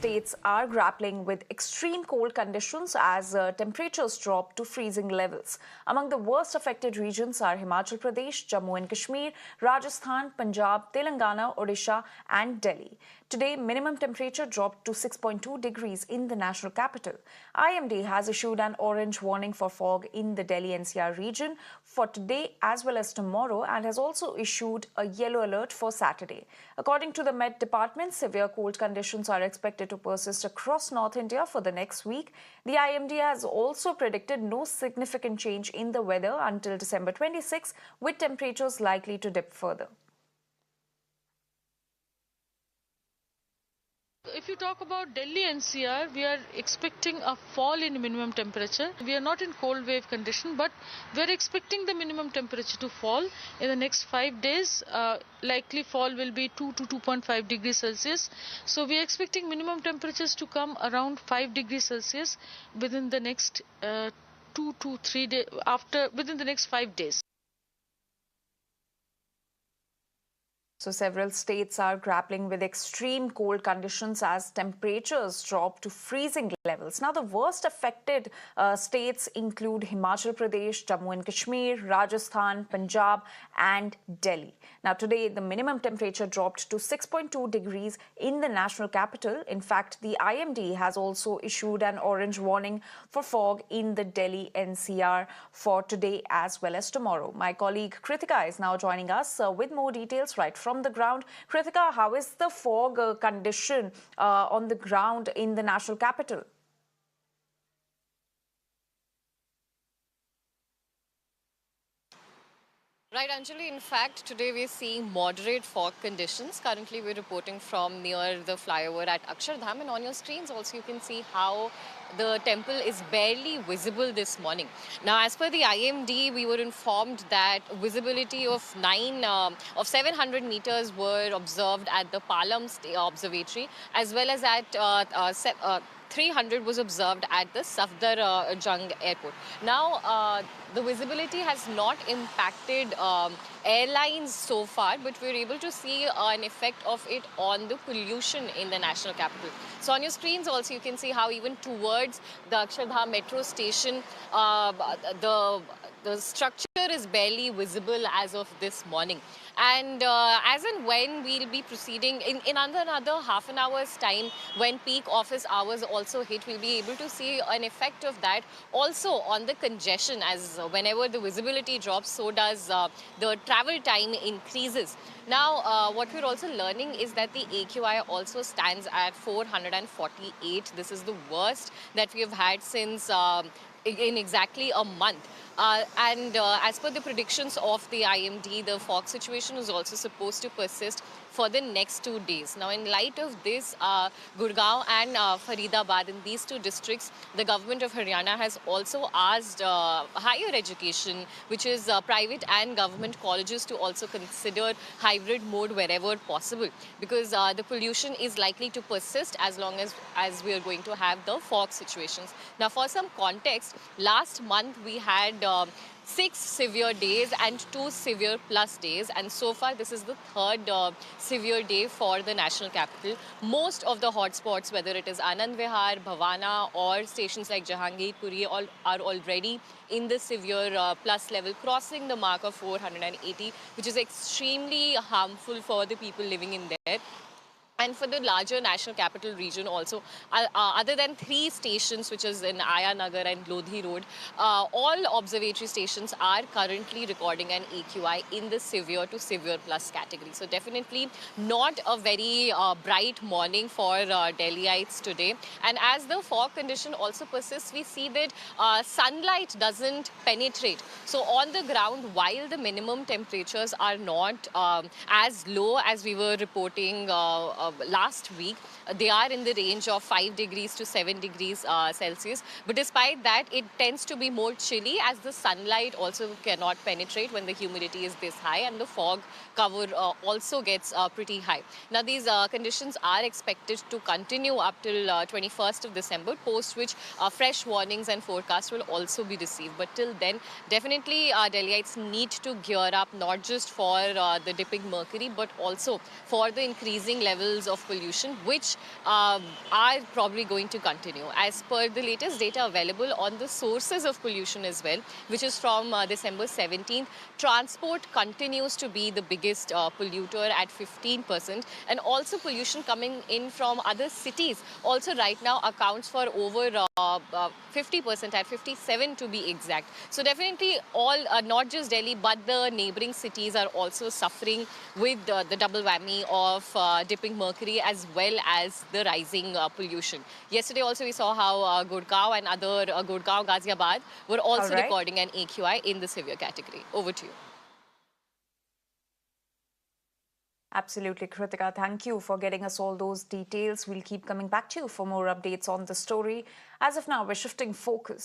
states are grappling with extreme cold conditions as temperatures drop to freezing levels. Among the worst affected regions are Himachal Pradesh, Jammu and Kashmir, Rajasthan, Punjab, Telangana, Odisha and Delhi. Today, minimum temperature dropped to 6.2 degrees in the national capital. IMD has issued an orange warning for fog in the Delhi-NCR region for today as well as tomorrow and has also issued a yellow alert for Saturday. According to the Met Department, severe cold conditions are expected to persist across North India for the next week. The IMD has also predicted no significant change in the weather until December 26, with temperatures likely to dip further. If you talk about Delhi-NCR, we are expecting a fall in minimum temperature. We are not in cold wave condition, but we are expecting the minimum temperature to fall in the next 5 days. Likely fall will be 2 to 2.5 degrees Celsius. So we are expecting minimum temperatures to come around 5 degrees Celsius within the next 2 to 3 days, within the next 5 days. So several states are grappling with extreme cold conditions as temperatures drop to freezing levels. Now, the worst affected states include Himachal Pradesh, Jammu and Kashmir, Rajasthan, Punjab and Delhi. Now, today, the minimum temperature dropped to 6.2 degrees in the national capital. In fact, the IMD has also issued an orange warning for fog in the Delhi-NCR for today as well as tomorrow. My colleague Kritika is now joining us with more details right from the ground. Kritika, how is the fog condition on the ground in the national capital? Right, Anjali. In fact, today we're seeing moderate fog conditions. Currently, we're reporting from near the flyover at Akshardham, and on your screens also you can see how the temple is barely visible this morning. Now, as per the IMD, we were informed that visibility of 700 meters were observed at the Palam Observatory, as well as at 300 was observed at the Safdar Jung Airport. Now, the visibility has not impacted airlines so far, but we're able to see an effect of it on the pollution in the national capital. So on your screens also you can see how even towards the Akshardham metro station, the structure is barely visible as of this morning. And as and when we'll be proceeding, in another half an hour's time, when peak office hours also hit, we'll be able to see an effect of that also on the congestion, as whenever the visibility drops, so does the travel time increases. Now, what we're also learning is that the AQI also stands at 448. This is the worst that we have had since in exactly a month. As per the predictions of the IMD, the fog situation is also supposed to persist for the next 2 days. Now, in light of this, Gurgaon and Faridabad, in these two districts, the government of Haryana has also asked higher education, which is private and government colleges, to also consider hybrid mode wherever possible, because the pollution is likely to persist as long as we are going to have the fog situations. Now, for some context, last month we had 6 severe days and 2 severe plus days, and so far this is the third severe day for the national capital. Most of the hotspots, whether it is Anand Vihar, Bhavana or stations like Jahangir, Puri, are already in the severe plus level, crossing the mark of 480, which is extremely harmful for the people living in there. And for the larger national capital region also, other than 3 stations, which is in Ayanagar and Lodhi Road, all observatory stations are currently recording an AQI in the severe to severe plus category. So definitely not a very bright morning for Delhiites today. And as the fog condition also persists, we see that sunlight doesn't penetrate. So on the ground, while the minimum temperatures are not as low as we were reporting last week, they are in the range of 5 degrees to 7 degrees Celsius. But despite that, it tends to be more chilly as the sunlight also cannot penetrate when the humidity is this high, and the fog cover also gets pretty high. Now, these conditions are expected to continue up till 21st of December, post which fresh warnings and forecasts will also be received. But till then, definitely Delhiites need to gear up, not just for the dipping mercury, but also for the increasing levels levels of pollution, which are probably going to continue. As per the latest data available on the sources of pollution as well, which is from December 17th, transport continues to be the biggest polluter at 15%, and also pollution coming in from other cities also right now accounts for over 50%, at 57 to be exact. So definitely all, not just Delhi, but the neighboring cities are also suffering with the double whammy of dipping mercury as well as the rising pollution. Yesterday also we saw how Gurgaon and other Gurgaon, Ghaziabad were All also right. recording an AQI in the severe category. Over to you. Absolutely, Kritika. Thank you for getting us all those details. We'll keep coming back to you for more updates on the story. As of now, we're shifting focus